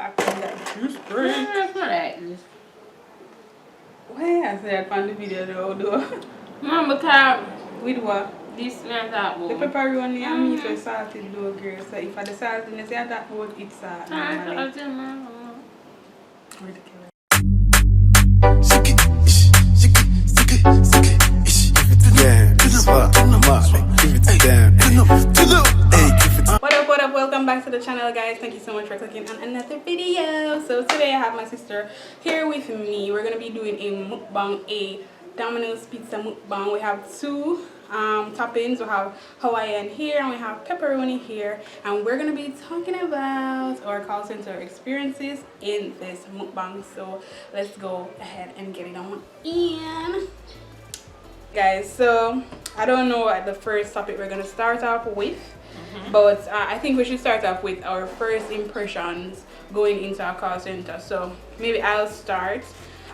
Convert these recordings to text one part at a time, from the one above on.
back from that juice break. It's not like this. Why I said from the video though? Mom, because With what? this man that The boy. pepperoni and meat was salted though, girl. So if I the saltiness, I that would it's normally. What up, welcome back to the channel, guys. Thank you so much for clicking on another video. So today I have my sister here with me. We're gonna be doing a mukbang, a Domino's pizza mukbang. We have two toppings. We have Hawaiian here and we have pepperoni here, and we're gonna be talking about our call center experiences in this mukbang. So let's go ahead and get it on in, guys. So I don't know what the first topic we're gonna start off with, but I think we should start off with our first impressions going into our call center. So maybe I'll start.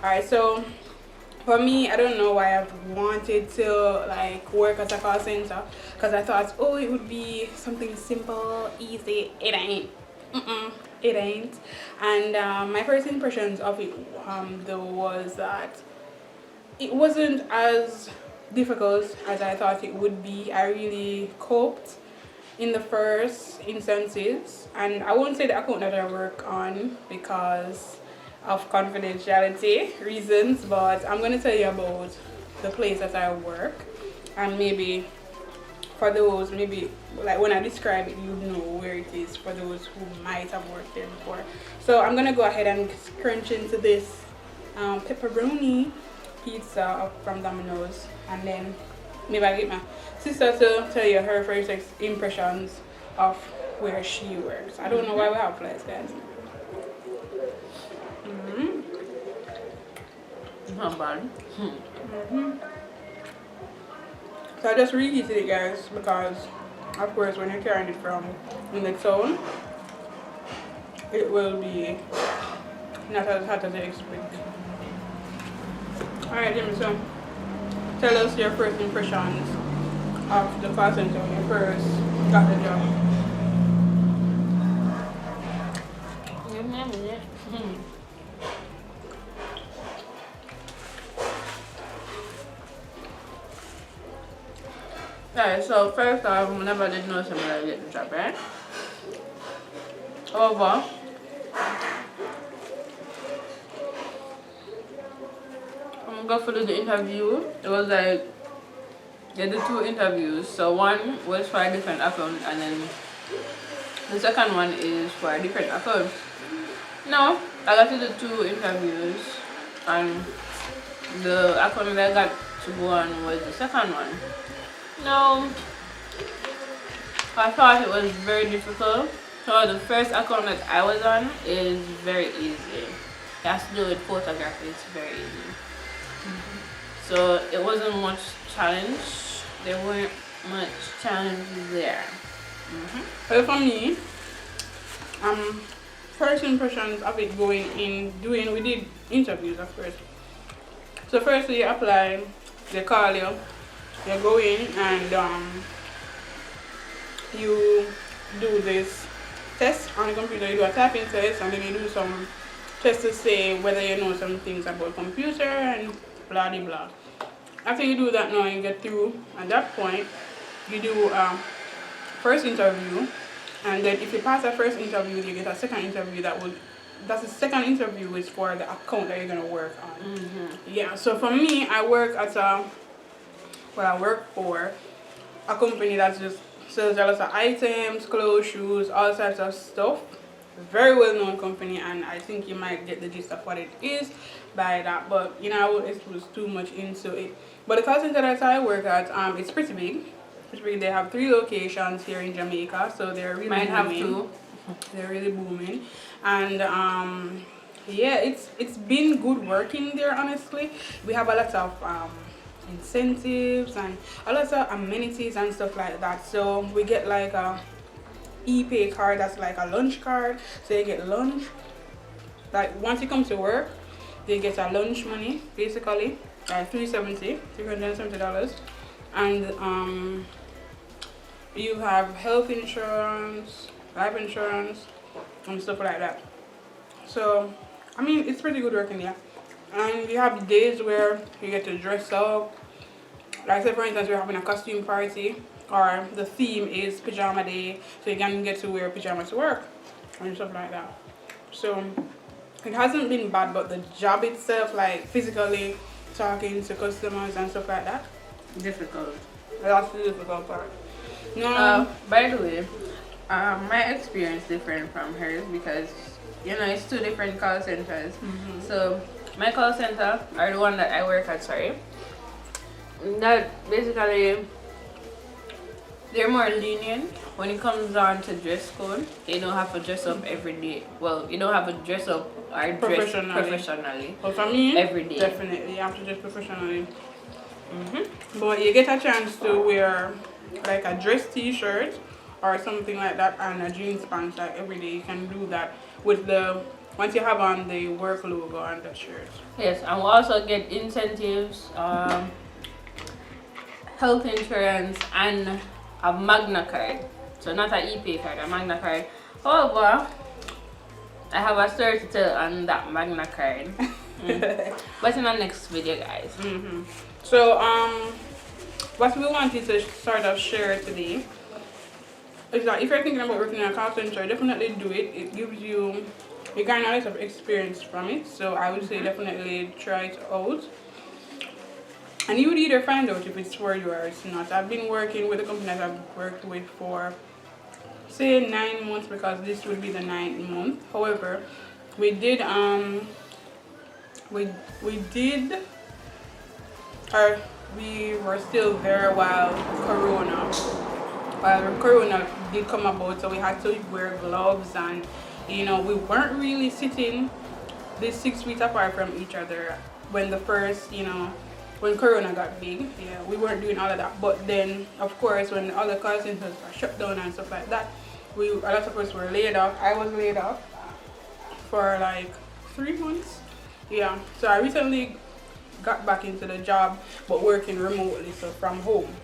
All right, so for me, I don't know why I've wanted to like work at a call center, because I thought, oh, it would be something simple, easy. It ain't. It ain't. And my first impressions of it though was that it wasn't as difficult as I thought it would be. I really coped in the first instances, and I won't say the account that I work on because of confidentiality reasons, but I'm going to tell you about the place that I work, and maybe for those, maybe like when I describe it, you know where it is for those who might have worked there before. So I'm going to go ahead and crunch into this pepperoni pizza from Domino's, and then maybe I'll get my sister to tell you her first impressions of where she works. I don't know why we have flies, guys. Not bad. So I just reheated it, guys, because of course when you're carrying it from in the town, it will be not as hot as I expect. Alright, Jimmy, so tell us your first impressions of the call center when you first got the job. Give me a minute. Alright, so first off, I never did know somebody like get the job, right? However, I'm gonna go for the interview. It was like they did two interviews. So one was for a different account, and then the second one is for a different account. No, I got to the two interviews, and the account that I got to go on was the second one. No, I thought it was very difficult. So the first account that I was on is very easy. It has to do with photography. It's very easy. So it wasn't much challenge. There weren't much challenges there. Well, for me, first impressions of it going in, we did interviews of course. So firstly you apply, they call you, you go in and you do this test on the computer. You do a typing test, and then you do some tests to say whether you know some things about computer and blah blah blah. After you do that, now you get through. At that point, you do first interview, and then if you pass that first interview, you get a second interview. That's the second interview is for the account that you're gonna work on. Yeah. So for me, I work for a company that just sells a lot of items, clothes, shoes, all sorts of stuff. Very well known company, and I think you might get the gist of what it is by that, but you know I won't expose too much into it. But the call center that I work at, it's pretty big. They have 3 locations here in Jamaica, so they're really Might have booming. two. They're really booming, and yeah, it's been good working there. Honestly, we have a lot of incentives and a lot of amenities and stuff like that. So we get like a e-pay card that's like a lunch card, so you get lunch. Like once you come to work, they get a lunch money basically, like $370, and you have health insurance, life insurance, and stuff like that. So, I mean, it's pretty good working there. And you have days where you get to dress up. Like say for instance we're having a costume party or the theme is pajama day, so you can get to wear pajamas to work and stuff like that. So it hasn't been bad, but the job itself, like physically talking to customers and stuff like that, Difficult. that's the difficult part. No, By the way, my experience different from hers because it's two different call centers. So my call center or the one that I work at, sorry, that basically they're more lenient when it comes down to dress code. You don't have to dress up every day. Well, you don't have to dress up or dress professionally. but for me, every day. definitely you have to dress professionally. But you get a chance to wear like a dress t-shirt or something like that and a jeans pants like every day. You can do that with the once you have on the work logo on the shirt. Yes, and we also get incentives, health insurance, and a Magna card. So not an e-pay card, a Magna card. However, I have a story to tell on that Magna card. But in the next video, guys. So what we wanted to sort of share today is that if you're thinking about working in a call center, definitely do it. It gives you gain a lot of experience from it. So I would say definitely try it out. And you would either find out if it's for you or it's not. I've been working with a company that I've worked with for say 9 months because this will be the 9th month. However, we did we were still there while Corona did come about, so we had to wear gloves and we weren't really sitting this 6 feet apart from each other when the first when Corona got big. Yeah, we weren't doing all of that. But then of course when the other call centers were shut down and stuff like that, a lot of us were laid off. I was laid off for like 3 months. Yeah, so I recently got back into the job but working remotely, so from home.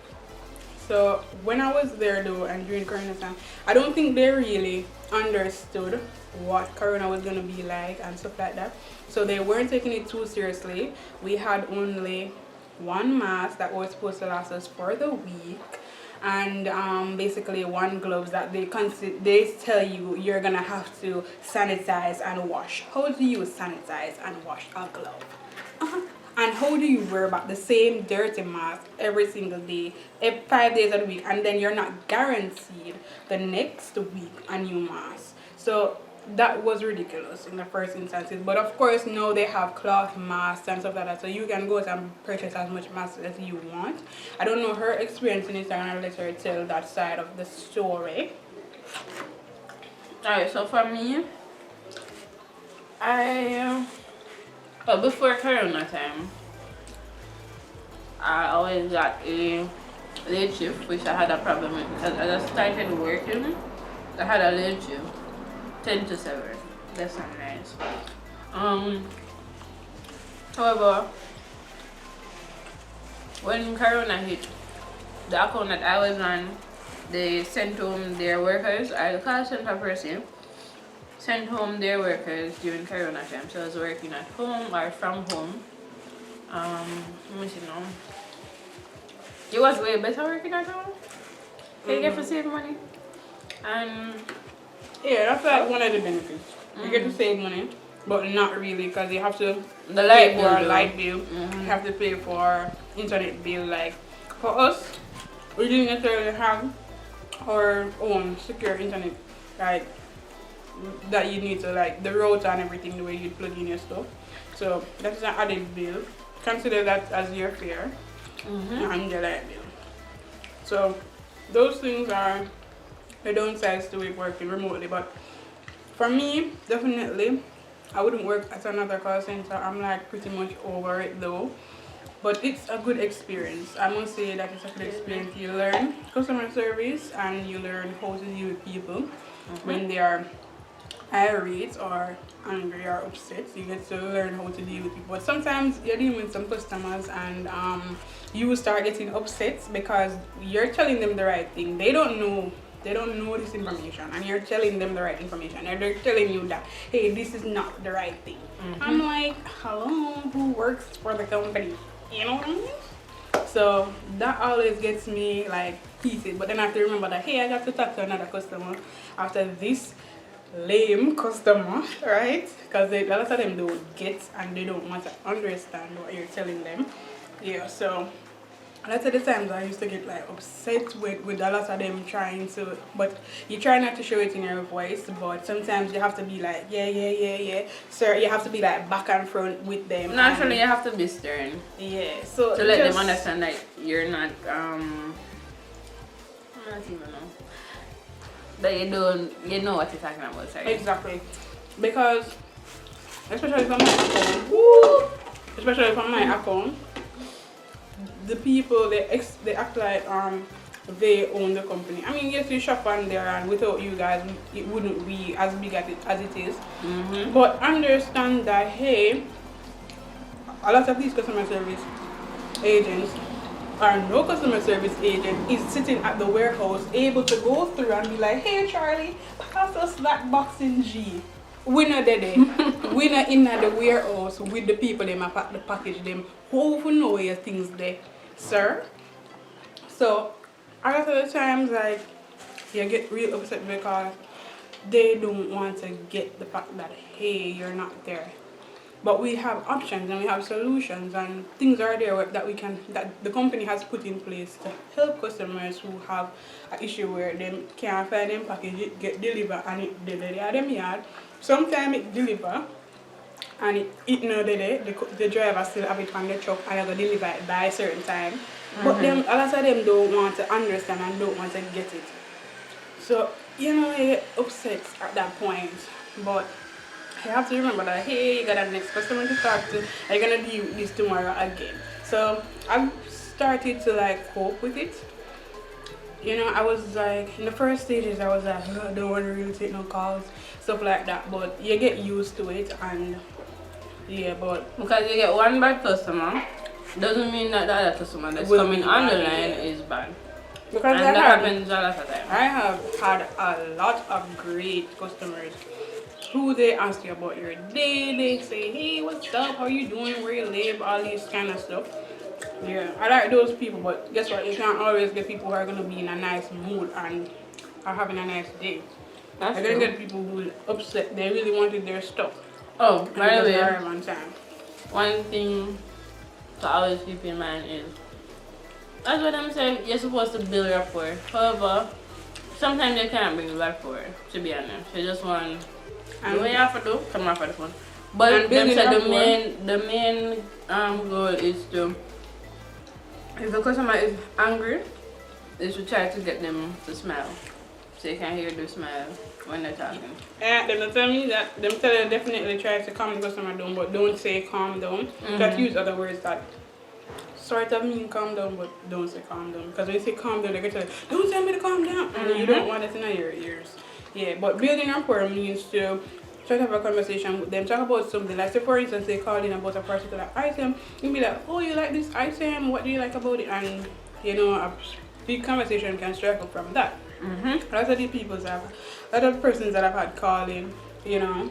So when I was there though and during Corona time, I don't think they really understood what Corona was gonna be like and stuff like that. So they weren't taking it too seriously. We had only one mask that was supposed to last us for the week, and basically one gloves that they tell you you're gonna have to sanitize and wash. How do you sanitize and wash a glove? And how do you wear about the same dirty mask every single day, 5 days a week, and then you're not guaranteed the next week a new mask? So that was ridiculous in the first instances. But of course now they have cloth masks and stuff like that, so you can go and purchase as much mask as you want. I don't know her experience in it, so I'm gonna let her tell that side of the story. Alright, so for me, before Corona time, I always got a late shift, which I had a problem with because as I started working, I had a late shift, 10 to 7. That's not nice. However, when Corona hit, the account that I was on, they sent home their workers, or the call center person sent home their workers during Corona time. So I was working at home or from home. Let me see now. It was way better working at home. You get to save money. And yeah, that's like one of the benefits. You get to save money, but not really, because you have to the light pay for a bill, light bill. You have to pay for internet bill. Like for us, we didn't necessarily have our own secure internet, like that you need to, like the router and everything, the way you plug in your stuff. So that's an added bill. Consider that as your fare and your light bill. So those things are the downsides to it working remotely. But for me, definitely I wouldn't work at another call center. I'm like pretty much over it though. But it's a good experience. I must say that it's a good experience. You learn customer service and you learn how to deal with people when they are irate or angry or upset. You get to learn how to deal with people. But sometimes you're dealing with some customers and you will start getting upset because you're telling them the right thing. They don't know They don't know this information, and you're telling them the right information, and they're telling you that, hey, this is not the right thing. I'm like, hello, who works for the company? You know what I mean? So that always gets me like heated. But then I have to remember that, hey, I got to talk to another customer after this lame customer, right? Because a lot of them don't get and they don't want to understand what you're telling them. Yeah, so a lot of the times I used to get like upset with a lot of them trying to, but you try not to show it in your voice, but sometimes you have to be like, yeah, sir, you have to be like back and front with them. Naturally, you have to be stern. Yeah, so to let them understand that you're not, I don't even know. That you know what you're talking about, sorry. Exactly. Because, especially from my account, the people they act like they own the company. I mean, yes, you shop on there, and without you guys, it wouldn't be as big as it is. But understand that, hey, a lot of these customer service agents or no customer service agent is sitting at the warehouse able to go through and be like, hey Charlie, pass us that box in G. We not there. We not in the warehouse with the people them pack the package them. Who know your things there, sir? So a lot of the times like you get real upset because they don't want to get the fact that, hey, you're not there. But we have options and we have solutions and things are there that the company has put in place to help customers who have an issue where they can't find them package, it get delivered and it delivered at them yard. Sometimes it deliver and it no the driver still have it on the truck and they deliver it by a certain time. But them a lot of them don't want to understand and don't want to get it. So you know, you get upset at that point. But you have to remember that, hey, you got a next customer to talk to, and you're gonna deal with this tomorrow again. So I've started to like cope with it. You know, I was like, in the first stages, I was like, I don't want to really take no calls, stuff like that. But you get used to it, and yeah, but because you get one bad customer, doesn't mean that the other customer that's coming on the line is bad. Because and that happens a lot of time. I have had a lot of great customers who they ask you about your day, they say, hey, what's up, how you doing, where you live, all these kind of stuff. Yeah, I like those people, but guess what, you can't always get people who are going to be in a nice mood and are having a nice day. You're going to get people who are upset, they really wanted their stuff. Oh, by the way, on time. One thing to always keep in mind is, that's what I'm saying, you're supposed to build rapport. However, sometimes you can't bring rapport, to be honest. You just want... And what you have to do, come off of the phone. But them said the main goal is to, if the customer is angry, is to try to get them to smile. So you can hear the smile when they're talking. Yeah, them tell me that, them tell you definitely try to calm the customer down, but don't say calm down. Just use other words that sort of mean calm down, but don't say calm down. Because when you say calm down, they get to don't tell me to calm down. And you don't want it in your ears. Yeah, but building rapport means to try to have a conversation with them, talk about something. Like, say for instance, they call in about a particular item, you'll be like, oh, you like this item, what do you like about it? And, you know, a big conversation can strike up from that. A lot of the people a lot of persons that I've had call in, you know,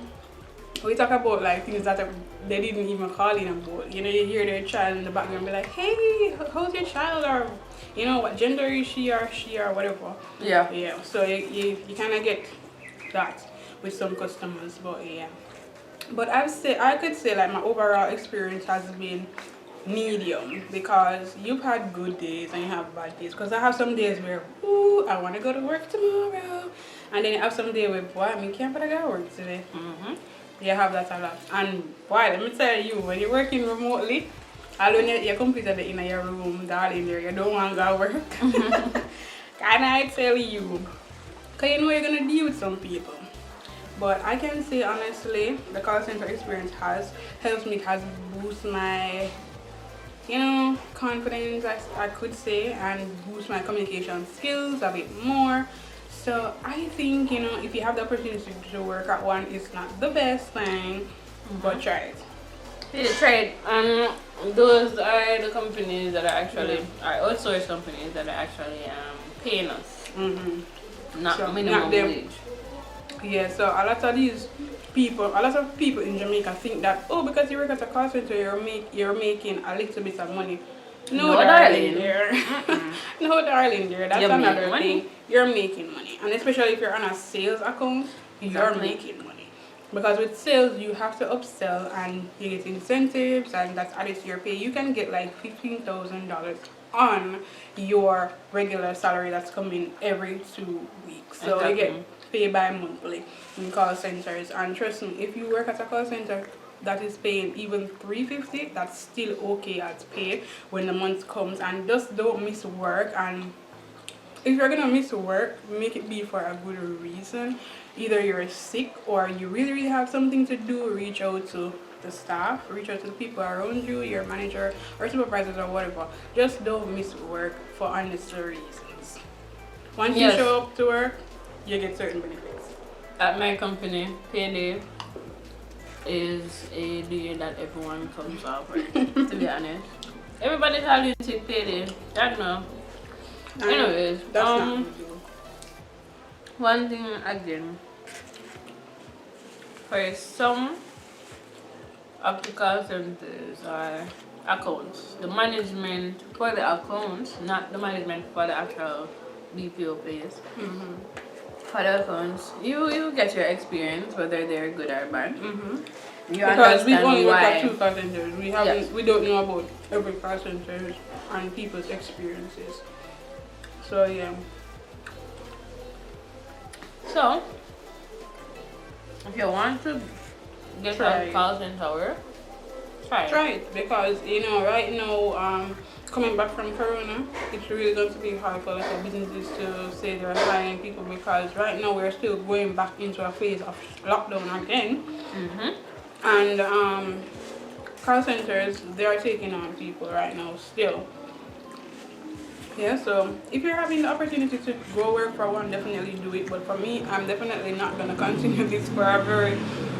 we talk about like things that they didn't even call in about. You know, you hear their child in the background be like, hey, how's your child? Or, you know, what gender is she or whatever. Yeah. Yeah, so you kind of get that with some customers, but yeah. But I could say like my overall experience has been medium, because you've had good days and you have bad days. Because I have some days where, ooh, I want to go to work tomorrow. And then you have some day where, boy, I can't but I got to work today. You have that a lot. And boy, let me tell you, when you're working remotely, all when your computer in your room, darling, there, you don't want to go work. Can I tell you? Because you know you're going to deal with some people. But I can say honestly, the call center experience has boost my, you know, confidence, I could say, and boost my communication skills a bit more. So I think, you know, if you have the opportunity to work at one, it's not the best thing, but try it. Yeah, try it. Those are the companies that are actually, are outsourced companies that are actually paying us not So, minimum not them. wage. Yeah, so a lot of people in Jamaica think that, oh, because you work at a call center, you're making a little bit of money. No, darling, dear. No, darling, dear. That's You're another making money. thing. You're making money, and especially if you're on a sales account, you're Exactly. making money. Because with sales, you have to upsell and you get incentives, and that's added to your pay. You can get like $15,000 on your regular salary that's coming every 2 weeks. So you Exactly. get paid by monthly in call centers. And trust me, if you work at a call center that is paying even $350, that's still okay as pay when the month comes. And just don't miss work. And if you're gonna miss work, make it be for a good reason. Either you're sick or you really have something to do, reach out to the staff, reach out to the people around you, your manager or supervisors or whatever. Just don't miss work for unnecessary reasons. Once you Yes. show up to work, you get certain benefits. At my company, payday is a day that everyone comes off, right? To be honest, everybody tell you to take payday. I don't know. Anyways, That's not good deal. one thing again, for some of the call centers or accounts, the management for the accounts, not the management for the actual BPO place. For the accounts, you get your experience, whether they're good or bad. You Because we understand only work at why. 2 call centers. We don't know about every call center and people's experiences. So yeah. So, if you want to get Try a it. call center work, try it. Try it because right now coming back from Corona, it's really going to be hard for a lot of businesses to say they're hiring people because right now we're still going back into a phase of lockdown again. And call centers, they are taking on people right now still. Yeah, so if you're having the opportunity to go work for one, definitely do it. But for me, I'm definitely not going to continue this for a very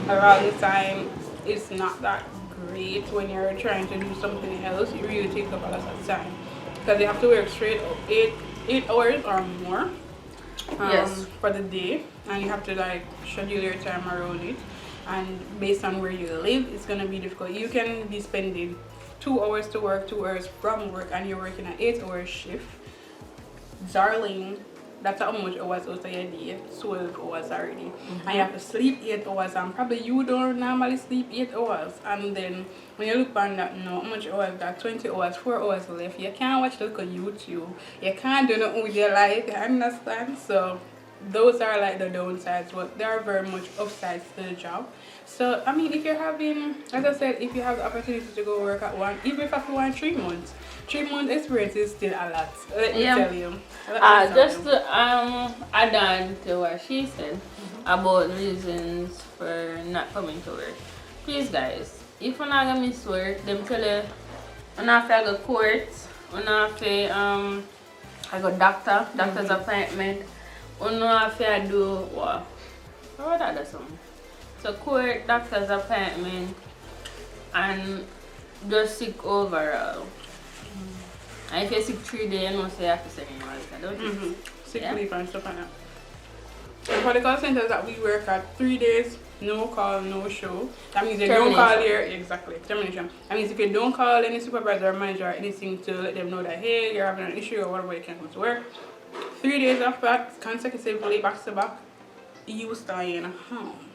long time. It's not that great when you're trying to do something else. It really takes up a lot of time because you have to work straight up 8 hours or more Yes. for the day, and you have to like schedule your time around it. And based on where you live, it's gonna be difficult. You can be spending 2 hours to work, 2 hours from work, and you're working an 8-hour shift. Darling, that's how much hours out of your day, 12 hours already. And you have to sleep 8 hours, and probably you don't normally sleep 8 hours. And then when you look on that now, how much hours that 20 hours, 4 hours left, you can't watch look on YouTube. You can't do nothing with your life, you understand? So those are like the downsides, but there are very much upsides to the job. So I mean, if you're having, as I said, if you have the opportunity to go work at one, even if you want 3 months, 3 months experience is still a lot. Let me tell you. Just to add on to what she said about reasons for not coming to work. Please guys, if you're not gonna miss work, them tell you you have to go court, you have to I go doctor's appointment, you have to do what? What other something? So court, doctor's appointment, and just sick overall. And if you're sick 3 days, you know, say you have to send in your don't you? Sick leave and stuff like that. And for the call centers that we work at, 3 days, no call, no show. That means if you don't call here, exactly, termination. That means if you don't call any supervisor or manager or anything to let them know that, hey, you're having an issue or whatever, you can't come to work. 3 days after that, consecutively, back to back, you stay in home.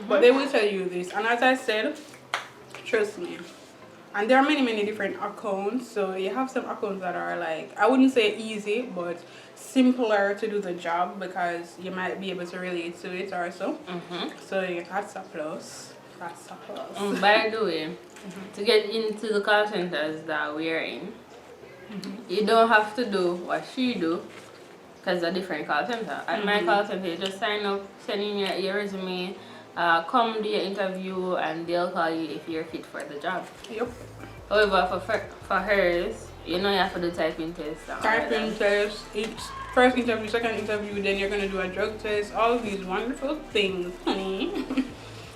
But they will tell you this, and as I said, trust me. And there are many different accounts, so you have some accounts that are like, I wouldn't say easy, but simpler to do the job because you might be able to relate to it or so. So yeah, that's a plus. That's a plus. By the way, to get into the call centers that we're in, you don't have to do what she do because it's a different call center. At my call center, you just sign up, send in your resume, come do your interview, and they'll call you if you're fit for the job. Yep. However, for hers, you know you have to do typing test. Typing test, first interview, second interview, then you're gonna do a drug test, all these wonderful things, honey.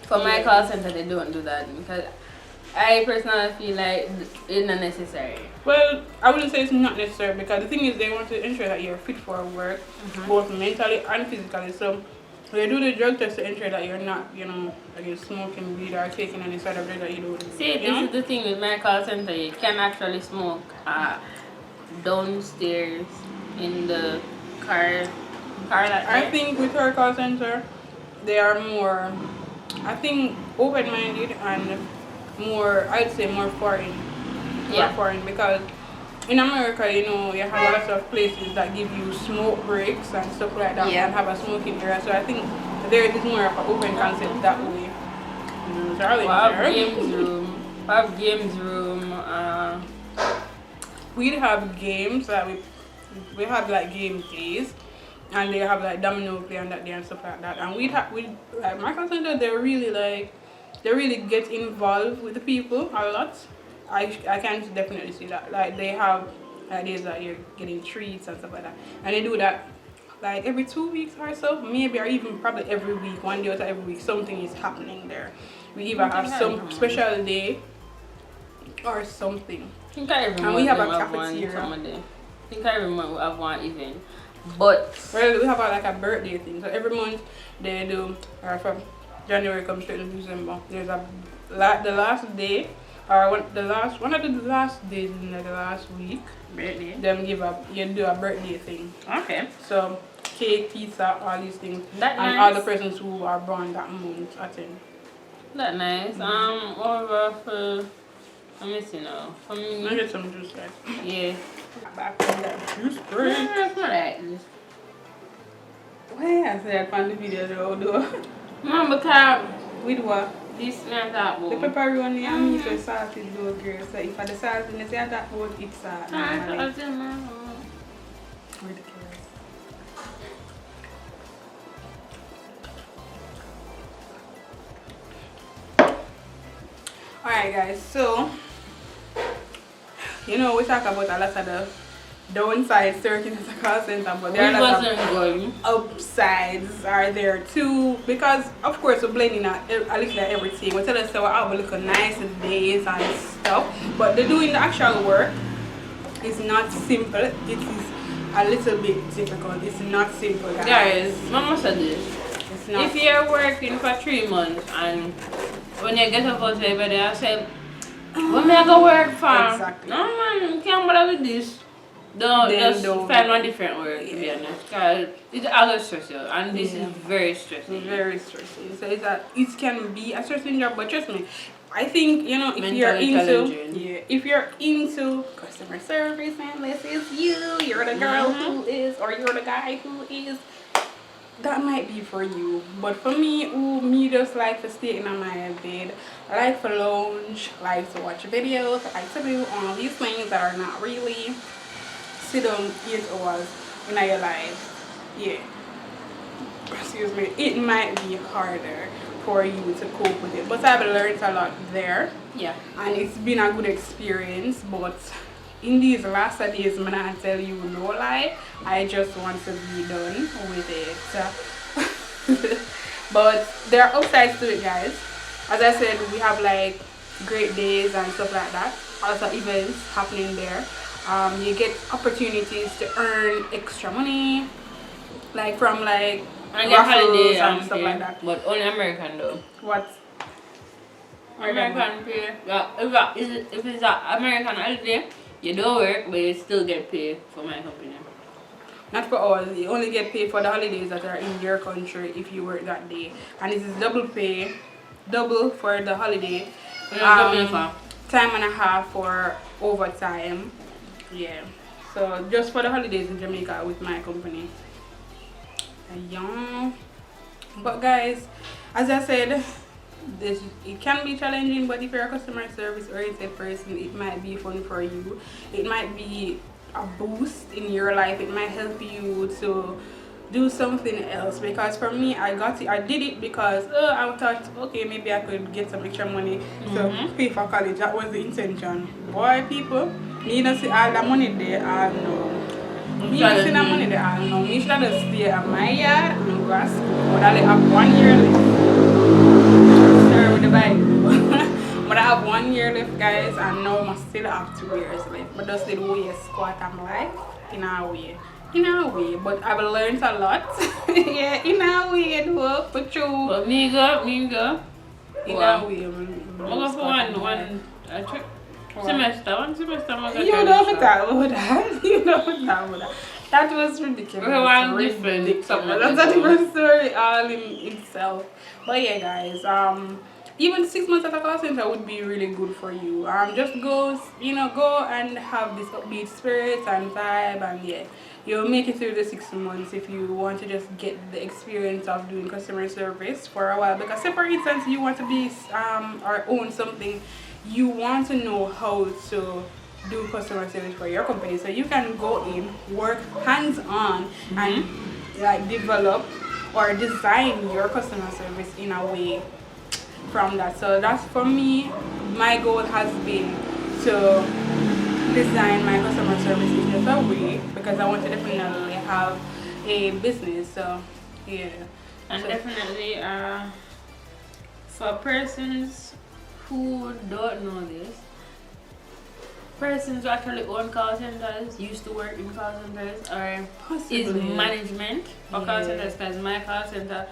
For my call center, they don't do that because I personally feel like it's not necessary. Well, I wouldn't say it's not necessary because the thing is they want to ensure that you're fit for work, both mentally and physically. So they do the drug test to ensure that you're not, like you're smoking weed or taking any sort of drug that you don't. See, this is the thing with my call center. You can actually smoke downstairs in the car that I think with our call center, they are more, I think, open-minded and more, I'd say more foreign. More foreign because in America, you have lots of places that give you smoke breaks and stuff like that and have a smoking area. So I think there is more of an open concept that way. We have games room. We have games that we have like game days, and they have like domino play on that day and stuff like that. And we like my call center, they really get involved with the people a lot. I can definitely see that. Like they have days that you're getting treats and stuff like that, and they do that like every 2 weeks or so, maybe, or even probably every week, one day or every week, something is happening there. We either have some special day or something. And we have a cafeteria. I think every month we have one event. But well, we have like a birthday thing. So every month they do, or from January comes straight to December. There's the last day, or one of the last days in the last week. Birthday. Them you do a birthday thing. Okay. So cake, pizza, all these things, That and nice. all the persons who are born that month attend. That nice. Over for let me see now. For me, I get some juice, guys. yeah. Back from that juice break. That's not that. Why I said on the video though? No, because With what? this not that The one. pepperoni and meat with salt is low grade. So if I the salt in the say that about it's normally ridiculous. Alright guys, so we talk about a lot of the downsides working as a call center, but there are a lot of upsides are there too, because of course we're blending at least everything. We tell us that we have a little nice days and stuff, but the doing the actual work is not simple. It is a little bit difficult. It's not simple, Guys, Mama said this. It's not. If you're working for 3 months and when you get up out every day, I say, when I go work for? Exactly. No man, you can't bother with this. Don't find one different work, to be honest. Because it's other stressful and this is very stressful. Very stressful. So it can be a stressful job, but trust me, I think if Mentally you're into customer service and this is you're the girl who is, or you're the guy who is, that might be for you. But for me just like to stay in my bed. I like to lounge, like to watch videos, I like to do all these things that are not really sit down 8 hours in your life. Yeah. Excuse me. It might be harder for you to cope with it. But I've learned a lot there. Yeah. And it's been a good experience. But in these last days, I'm not tell you no lie. I just want to be done with it. But there are upsides to it, guys. As I said, we have like great days and stuff like that. Also events happening there. You get opportunities to earn extra money, like from like and get holiday and stuff like that. But only American though. What? American pay. Yeah, if it's an American holiday, you don't work, but you still get paid for my company. Not for all. You only get paid for the holidays that are in your country if you work that day, and this is double pay, double for the holiday. Time and a half for overtime. Yeah, so just for the holidays in Jamaica with my company. Yeah. But guys, as I said, it can be challenging, but if you're a customer service oriented person, it might be fun for you. It might be a boost in your life. It might help you to do something else, because for me, I did it because I thought, okay, maybe I could get some extra money to pay for college. That was the intention. Boy, people, me don't see all the money there. Me don't see the money there. Me should have stay at my yard and go to school. But I have 1 year left. Sir, with the Bible. But I have 1 year left, guys, and now I still have 2 years left. But just did way squat, I'm like, in a way. But I've learned a lot. Yeah, in a way, though, for true. But me go. In a way, I'm going for one semester. One semester, I'm going You don't talk about that. You don't talk about that. That was ridiculous. Okay, one different. That's a different story all in itself. But yeah, guys, even 6 months at a call center would be really good for you. Just go and have this upbeat spirit and vibe, and yeah, you'll make it through the 6 months if you want to just get the experience of doing customer service for a while. Because say for instance you want to be or own something, you want to know how to do customer service for your company, so you can go in, work hands-on, and like develop or design your customer service in a way from that. So that's for me, my goal has been to design my customer service in just a way, because I want to definitely have a business. So yeah, and definitely for persons who don't know this, persons who actually own call centers, used to work in call centers, or is management for call centers, because my call center,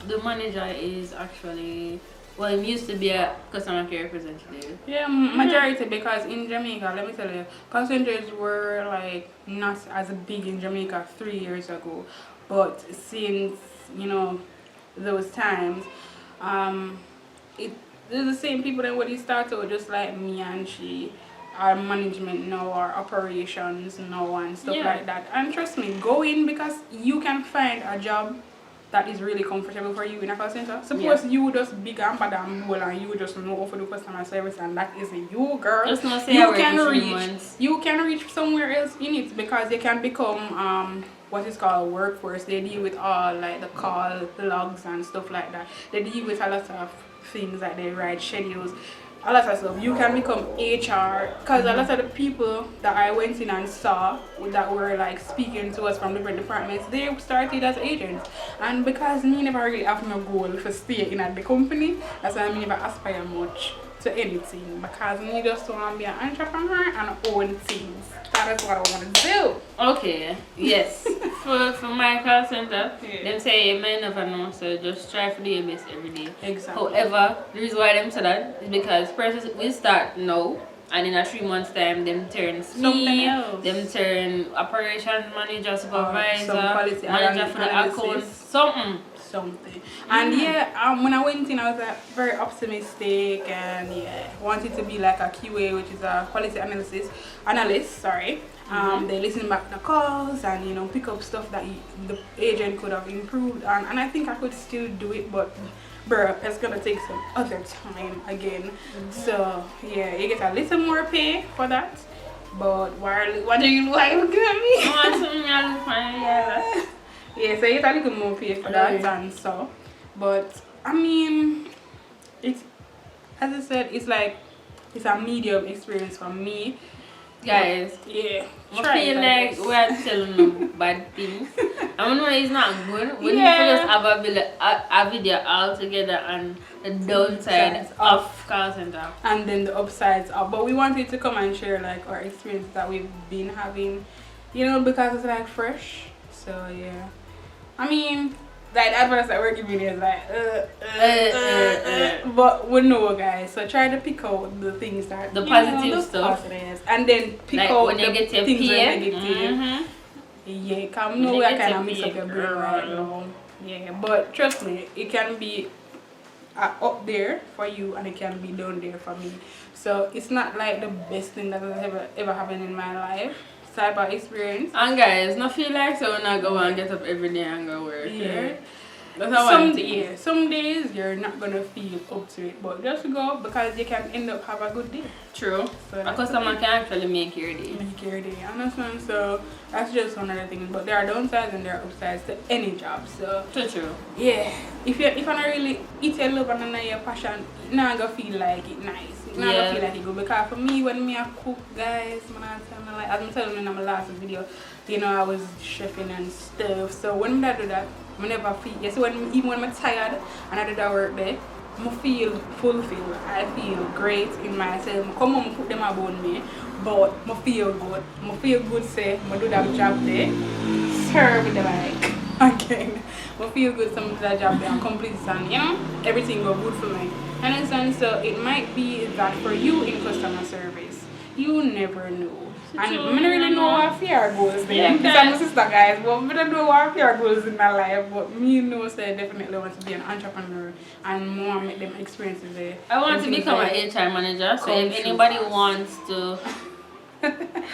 the manager is actually, well, it used to be a customer care representative. Yeah, majority, because in Jamaica, let me tell you, call centers were like not as big in Jamaica 3 years ago, but since those times, they're the same people that when you started, just like me and she. Our management now, our operations now, and stuff like that. And trust me, go in, because you can find a job that is really comfortable for you in a call center. Suppose you just big and bad and bold and you just know how to do customer service, and that is you, girl. Just not say you can reach somewhere else in it, because you can become what is called workforce. They deal with all like the call logs and stuff like that. They deal with a lot of things, like they write schedules, a lot of stuff. You can become HR, because a lot of the people that I went in and saw that were like speaking to us from different departments, they started as agents. And because me never really have no goal to stay in at the company, that's why I never aspire much to anything, because me just want to be an entrepreneur and own things. That is what I want to do. Okay, yes. for my call center, them say you may never know, so just try to do your best every day. Exactly. However, the reason why them say that is because persons will start now, and in a 3 months time, them turn SME, them turn operation manager, supervisor, manager for the account, something. And when I went in, I was like very optimistic, and wanted to be like a QA, which is a quality analyst. They listen back to the calls and pick up stuff that the agent could have improved, and I think I could still do it, but bruh, it's gonna take some other time again. So yeah, you get a little more pay for that, but what do you like looking at me? Yeah, so you get a little more pay for that and so. But I mean, it's, as I said, it's like it's a medium experience for me. Guys, I feel like we're telling them bad things. I know it's not good. We need to just have a video all together and the downsides of call center. And then the upsides of. But we wanted to come and share like our experience that we've been having, because it's like fresh. So yeah. I mean, like the advice that we're giving is like but we know, guys, so try to pick out the things that the positive stuff, and then pick like out when you the get your things that are PA. negative. Yeah, come no, I kind of mix up your brain right now. Yeah, but trust me, it can be up there for you and it can be down there for me. So it's not like the best thing that has ever happened in my life. Type of experience. And guys, not feel like so when I go and get up every day and go work. Yeah. That's some days you're not gonna feel up to it, but just go, because you can end up have a good day. True. So a customer can actually make your day. Understand? So that's just one of the things. But there are downsides and there are upsides to any job. So true. Yeah. If you not really eat your love and not your passion, you're not gonna feel like it nice. You're not gonna feel like it good. Because for me, when I cook, guys, like as I'm telling you in my last video, I was chefing and stuff. So when I do that, I never feel. So even when I'm tired and I do that work there, I feel fulfilled. I feel great in myself. I come home, put them about me, but I feel good. I feel good, say, I do that job there, serve the like again. I feel good, some do that job there and complete it, and you know, everything go good for me. Understand? So it might be that for you in customer service, you never know. And I don't really know what fear goals there. Yeah, Because I'm a sister, guys, but I don't know what fear goals in my life. But me know say I definitely want to be an entrepreneur and more make them experiences there. I want to become an HR manager, so if anybody wants to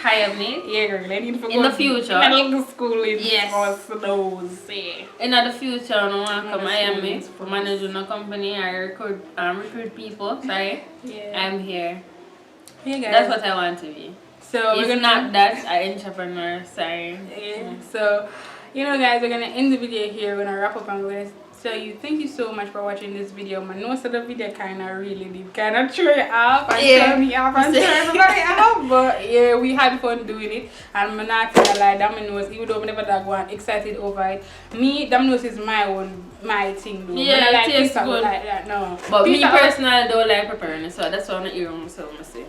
hire me, yeah, girl, I need to in the future, medical school in yes, those. Yeah. in the future, I want to come hire me for managing a company. I recruit people. Sorry, Yeah. I'm here. Hey guys. That's what I want to be. So if we're gonna not that, an entrepreneur. Sorry. Yeah. So, you know, guys, we're gonna end the video here. We're gonna wrap up and we're gonna tell you thank you so much for watching this video. My nose of the video kind of really did kind of throw it off and turn me off and turn me off. But yeah, we had fun doing it. And I'm not gonna lie, Domino's, even though I never that one excited over it. Me, Domino's is my thing though. Yeah, like it tastes good. like that, no. But pizza me personally don't like preparing, so that's why I'm not hearing myself say.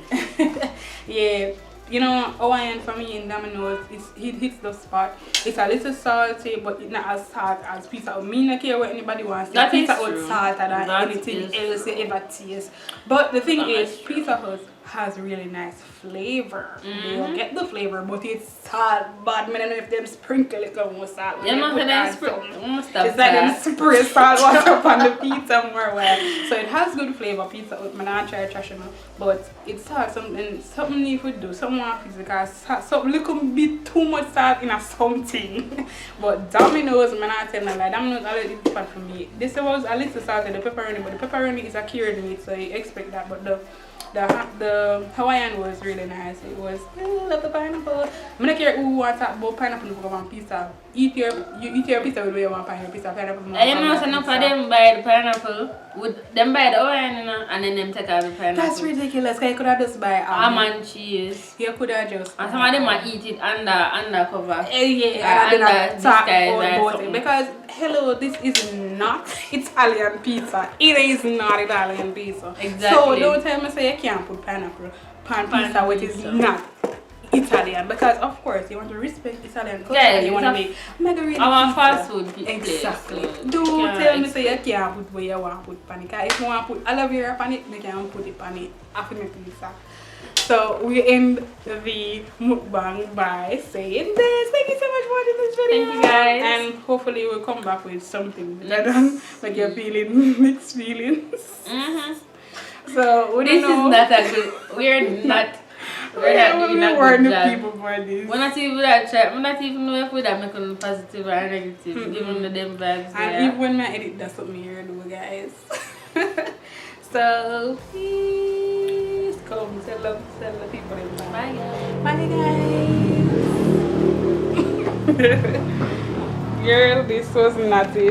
Yeah. You know, Hawaiian for me in Domino's, it hits the spot. It's a little salty, but it's not as salt as Pizza Hut. Me not care what anybody wants. That Pizza is Hut true. salted than anything else you ever taste. But the thing is, Pizza Hut has really nice flavor. You'll get the flavor, but it's salt bad. I don't know if them sprinkle it on more salt. You know them It's like them spray salt water up on the pizza more well. So it has good flavor, Pizza Hut. I don't try trash, but it's salt. Something you could do. Something because something little bit too much salt in a something. But Domino's, I'm not telling you, like Domino's already different for me. This was a little salted, the pepperoni, but the pepperoni is a cured meat, so you expect that. But the Hawaiian was really nice. It was, I love the pineapple. I don't care who wants that about pineapple for one pizza. You eat your pizza with where you want pineapple. I know some of them buy the pineapple, them buy the Hawaiian, you know, and then them take out the pineapple. That's ridiculous, because you could have just buy ham and cheese. You could have just. And some of them might eat it under cover. Yeah, and then talk about it. Something. Because, hello, this is not Italian pizza. It is not Italian pizza. Exactly. So don't tell me say you can't put pineapple on pizza which is not Italian, because of course you want to respect Italian culture and you want to make mega really our fast food exactly. Place, so don't tell me say you can't put where you want to put pan it. If you want to put aloe vera pan it, you can put it on it after the pizza. So we end the mukbang by saying this. Thank you so much for watching this video. Thank you guys. And hopefully we'll come back with something better, like you're feeling mixed feelings. So we this don't know. is not a good. We're not. We're not doing a we're good the job. people for this. We're not even that try. We're not even know if we're making positive or negative. Giving them vibes. And even when I edit, that's something you do, guys. So please come tell the people in the Bye guys. Bye guys. Girl, this was not it.